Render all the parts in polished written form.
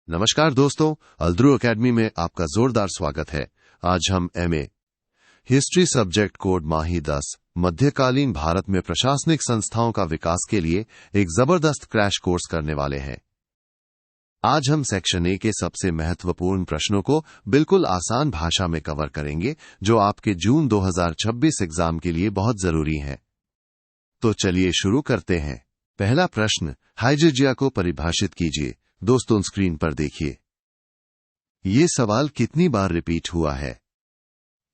नमस्कार दोस्तों, अल्द्रू एकेडमी में आपका जोरदार स्वागत है। आज हम एमए हिस्ट्री सब्जेक्ट कोड माही 10 मध्यकालीन भारत में प्रशासनिक संस्थाओं का विकास के लिए एक जबरदस्त क्रैश कोर्स करने वाले हैं। आज हम सेक्शन ए के सबसे महत्वपूर्ण प्रश्नों को बिल्कुल आसान भाषा में कवर करेंगे, जो आपके जून 2026 एग्जाम के लिए बहुत जरूरी हैं। तो चलिए शुरू करते हैं। पहला प्रश्न, हाइजिजिया को परिभाषित कीजिए। दोस्तों स्क्रीन पर देखिए, ये सवाल कितनी बार रिपीट हुआ है?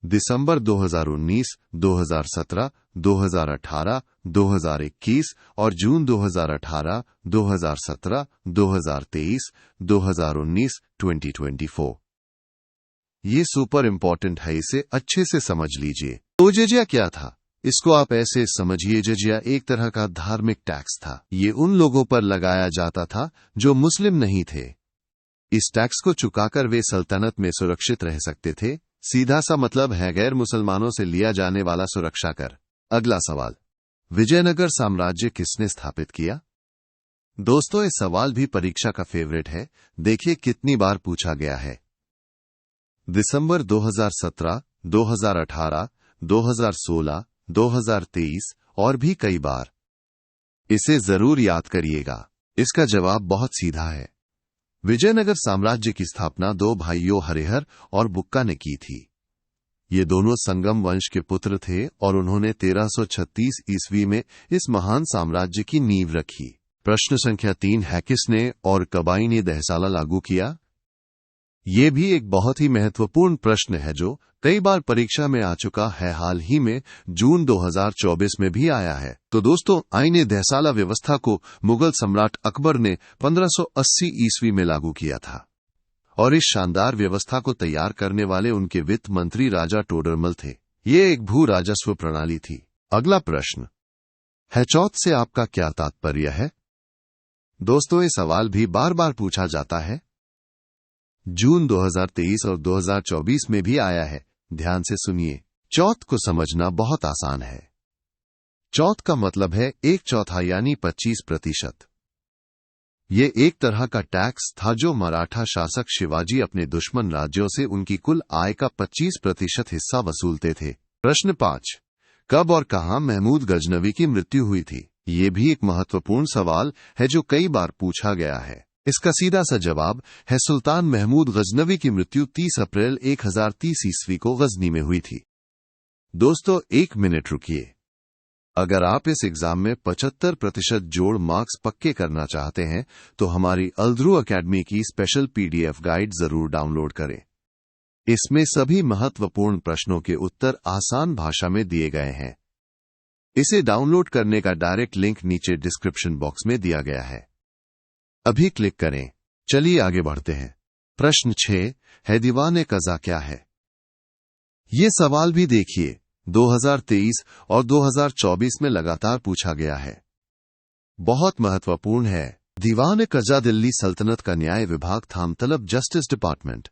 दिसंबर 2019, 2017, 2018, 2021 और जून 2018, 2017, 2023, 2019, 2024। ये सुपर इंपॉर्टेंट है, इसे अच्छे से समझ लीजिए। तो जजिया क्या था? इसको आप ऐसे समझिए, जजिया एक तरह का धार्मिक टैक्स था। ये उन लोगों पर लगाया जाता था जो मुस्लिम नहीं थे। इस टैक्स को चुकाकर वे सल्तनत में सुरक्षित रह सकते थे। सीधा सा मतलब है गैर मुसलमानों से लिया जाने वाला सुरक्षा कर। अगला सवाल, विजयनगर साम्राज्य किसने स्थापित किया? दोस्तों ये सवाल भी परीक्षा का फेवरेट है। देखिए कितनी बार पूछा गया है। दिसंबर 2017, 2018, 2016, 2023 और भी कई बार। इसे जरूर याद करिएगा। इसका जवाब बहुत सीधा है। विजयनगर साम्राज्य की स्थापना दो भाइयों हरिहर और बुक्का ने की थी। ये दोनों संगम वंश के पुत्र थे और उन्होंने 1336 ईस्वी में इस महान साम्राज्य की नींव रखी। प्रश्न संख्या 3 है, किसने और कब आईने दहसाला लागू किया? ये भी एक बहुत ही महत्वपूर्ण प्रश्न है जो कई बार परीक्षा में आ चुका है। हाल ही में जून 2024 में भी आया है। तो दोस्तों, आईने दहसाला व्यवस्था को मुगल सम्राट अकबर ने 1580 ईस्वी में लागू किया था और इस शानदार व्यवस्था को तैयार करने वाले उनके वित्त मंत्री राजा टोडरमल थे। ये एक भू राजस्व प्रणाली थी। अगला प्रश्न है, चौथ से आपका क्या तात्पर्य है? दोस्तों ये सवाल भी बार बार पूछा जाता है। जून 2023 और 2024 में भी आया है। ध्यान से सुनिए। चौथ को समझना बहुत आसान है। चौथ का मतलब है 1/4 यानी 25%। ये एक तरह का टैक्स था जो मराठा शासक शिवाजी अपने दुश्मन राज्यों से उनकी कुल आय का 25% हिस्सा वसूलते थे। प्रश्न 5, कब और कहां महमूद गजनवी की मृत्यु हुई थी? ये भी एक महत्वपूर्ण सवाल है जो कई बार पूछा गया है। इसका सीधा सा जवाब है, सुल्तान महमूद गजनवी की मृत्यु 30 अप्रैल 1030 ईस्वी को गजनी में हुई थी। दोस्तों 1 मिनट रुकिए। अगर आप इस एग्जाम में 75% जोड़ मार्क्स पक्के करना चाहते हैं तो हमारी अल्द्रू एकेडमी की स्पेशल PDF गाइड जरूर डाउनलोड करें। इसमें सभी महत्वपूर्ण प्रश्नों के उत्तर आसान भाषा में दिए गए हैं। इसे डाउनलोड करने का डायरेक्ट लिंक नीचे डिस्क्रिप्शन बॉक्स में दिया गया है। अभी क्लिक करें। चलिए आगे बढ़ते हैं। प्रश्न 6 है, दीवाने कज़ा क्या है? ये सवाल भी देखिए 2023 और 2024 में लगातार पूछा गया है। बहुत महत्वपूर्ण है। दीवाने कज़ा दिल्ली सल्तनत का न्याय विभाग था, मतलब जस्टिस डिपार्टमेंट,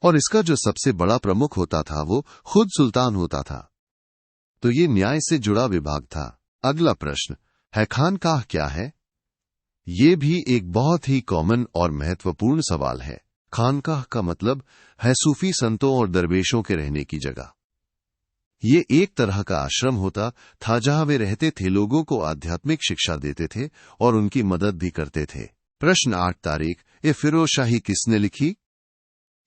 और इसका जो सबसे बड़ा प्रमुख होता था वो खुद सुल्तान होता था। तो ये न्याय से जुड़ा विभाग था। अगला प्रश्न है, खानकाह क्या है? ये भी एक बहुत ही कॉमन और महत्वपूर्ण सवाल है। खानकाह का मतलब है सूफी संतों और दरवेशों के रहने की जगह। ये एक तरह का आश्रम होता था जहां वे रहते थे, लोगों को आध्यात्मिक शिक्षा देते थे और उनकी मदद भी करते थे। प्रश्न 8 तारीख, ये फिरोजशाही किसने लिखी?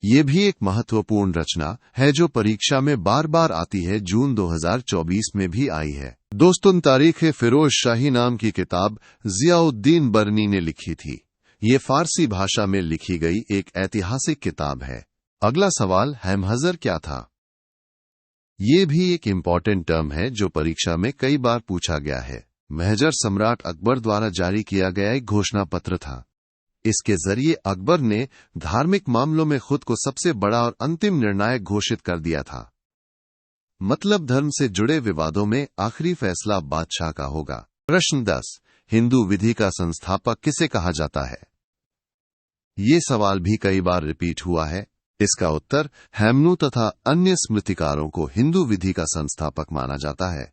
ये भी एक महत्वपूर्ण रचना है जो परीक्षा में बार बार आती है। जून 2024 में भी आई है। दोस्तों तारीख है, फिरोजशाही नाम की किताब जियाउद्दीन बरनी ने लिखी थी। ये फारसी भाषा में लिखी गई एक ऐतिहासिक किताब है। अगला सवाल है, महजर क्या था? ये भी एक इम्पॉर्टेंट टर्म है जो परीक्षा में कई बार पूछा गया है। महजर सम्राट अकबर द्वारा जारी किया गया एक घोषणा पत्र था। इसके जरिए अकबर ने धार्मिक मामलों में खुद को सबसे बड़ा और अंतिम निर्णायक घोषित कर दिया था। मतलब धर्म से जुड़े विवादों में आखिरी फैसला बादशाह का होगा। प्रश्न 10, हिंदू विधि का संस्थापक किसे कहा जाता है? ये सवाल भी कई बार रिपीट हुआ है। इसका उत्तर हेमनु तथा अन्य स्मृतिकारों को हिंदू विधि का संस्थापक माना जाता है।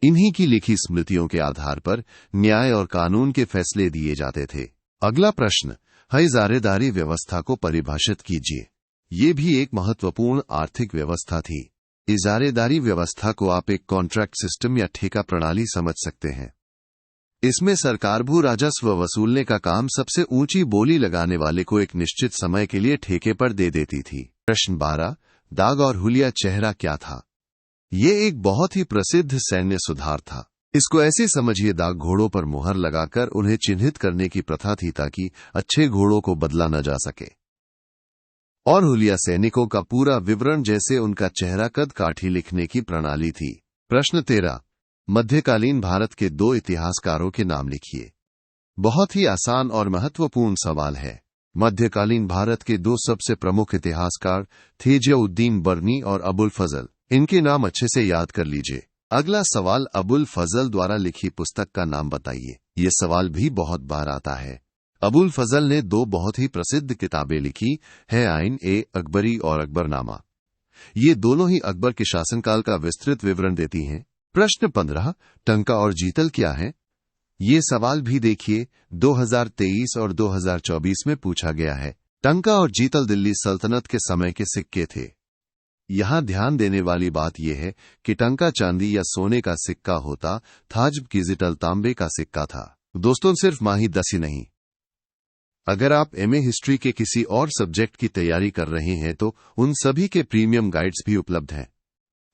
इन्हीं की लिखी स्मृतियों के आधार पर न्याय और कानून के फैसले दिए जाते थे। अगला प्रश्न, इजारेदारी व्यवस्था को परिभाषित कीजिए। ये भी एक महत्वपूर्ण आर्थिक व्यवस्था थी। इजारेदारी व्यवस्था को आप एक कॉन्ट्रैक्ट सिस्टम या ठेका प्रणाली समझ सकते हैं। इसमें सरकार भू राजस्व वसूलने का काम सबसे ऊंची बोली लगाने वाले को एक निश्चित समय के लिए ठेके पर दे देती थी। प्रश्न 12, दाग और हुलिया चेहरा क्या था? ये एक बहुत ही प्रसिद्ध सैन्य सुधार था। इसको ऐसे समझिए, दाग घोड़ों पर मुहर लगाकर उन्हें चिन्हित करने की प्रथा थी ताकि अच्छे घोड़ों को बदला न जा सके। और हुलिया सैनिकों का पूरा विवरण, जैसे उनका चेहरा, कद काठी लिखने की प्रणाली थी। प्रश्न 13, मध्यकालीन भारत के 2 इतिहासकारों के नाम लिखिए। बहुत ही आसान और महत्वपूर्ण सवाल है। मध्यकालीन भारत के 2 सबसे प्रमुख इतिहासकार थे जियाउद्दीन बर्नी और अबुल फजल। इनके नाम अच्छे से याद कर लीजिए। अगला सवाल, अबुल फजल द्वारा लिखी पुस्तक का नाम बताइए। ये सवाल भी बहुत बार आता है। अबुल फजल ने 2 बहुत ही प्रसिद्ध किताबें लिखी है, आइन-ए-अकबरी और अकबरनामा। ये दोनों ही अकबर के शासनकाल का विस्तृत विवरण देती हैं। प्रश्न 15, टंका और जीतल क्या है? ये सवाल भी देखिए, 2023 और 2024 में पूछा गया है। टंका और जीतल दिल्ली सल्तनत के समय के सिक्के थे। यहां ध्यान देने वाली बात यह है कि टंका चांदी या सोने का सिक्का होता था, जबकि जीतल तांबे का सिक्का था। दोस्तों, सिर्फ माही 10 ही नहीं, अगर आप एमए हिस्ट्री के किसी और सब्जेक्ट की तैयारी कर रहे हैं तो उन सभी के प्रीमियम गाइड्स भी उपलब्ध हैं।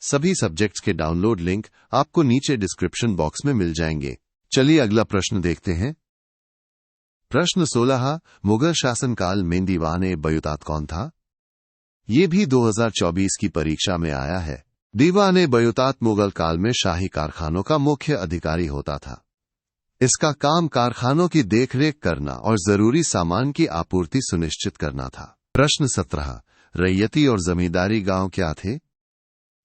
सभी सब्जेक्ट्स के डाउनलोड लिंक आपको नीचे डिस्क्रिप्शन बॉक्स में मिल जाएंगे। चलिए अगला प्रश्न देखते हैं। प्रश्न 16, मुगल शासनकाल में दीवान-ए-बयूतात कौन था? ये भी 2024 की परीक्षा में आया है। दीवान-ए-बयूतात मुगल काल में शाही कारखानों का मुख्य अधिकारी होता था। इसका काम कारखानों की देखरेख करना और जरूरी सामान की आपूर्ति सुनिश्चित करना था। प्रश्न 17, रैयती और जमींदारी गांव क्या थे?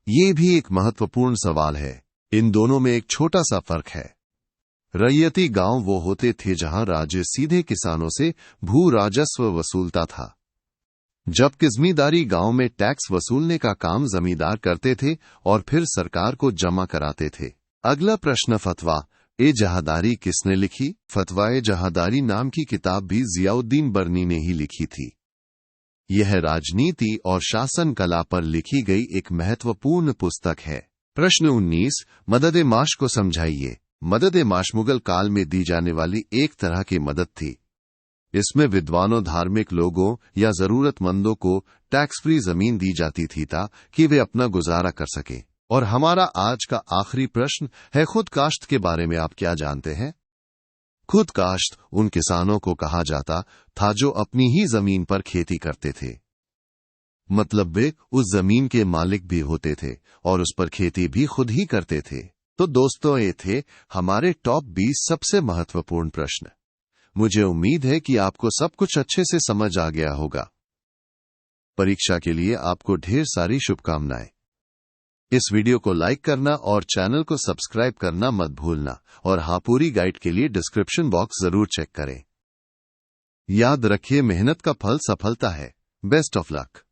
ये भी एक महत्वपूर्ण सवाल है। इन दोनों में एक छोटा सा फर्क है। रैयती गांव वो होते थे जहां राज्य सीधे किसानों से भू राजस्व वसूलता था, जबकि जमींदारी गांव में टैक्स वसूलने का काम जमींदार करते थे और फिर सरकार को जमा कराते थे। अगला प्रश्न, फतवा-ए-जहादारी किसने लिखी? फतवा-ए-जहादारी नाम की किताब भी जियाउद्दीन बर्नी ने ही लिखी थी। यह राजनीति और शासन कला पर लिखी गई एक महत्वपूर्ण पुस्तक है। प्रश्न 19, मदद-ए-माश को समझाइए। मदद-ए-माश मुगल काल में दी जाने वाली एक तरह की मदद थी। इसमें विद्वानों, धार्मिक लोगों या जरूरतमंदों को टैक्स फ्री जमीन दी जाती थी ताकि वे अपना गुजारा कर सके। और हमारा आज का आखिरी प्रश्न है, खुद काश्त के बारे में आप क्या जानते हैं? खुद काश्त उन किसानों को कहा जाता था जो अपनी ही जमीन पर खेती करते थे। मतलब वे उस जमीन के मालिक भी होते थे और उस पर खेती भी खुद ही करते थे। तो दोस्तों, ये थे हमारे टॉप 20 सबसे महत्वपूर्ण प्रश्न। मुझे उम्मीद है कि आपको सब कुछ अच्छे से समझ आ गया होगा। परीक्षा के लिए आपको ढेर सारी शुभकामनाएं। इस वीडियो को लाइक करना और चैनल को सब्सक्राइब करना मत भूलना। और हाँ, पूरी गाइड के लिए डिस्क्रिप्शन बॉक्स जरूर चेक करें। याद रखिए, मेहनत का फल सफलता है। Best of luck.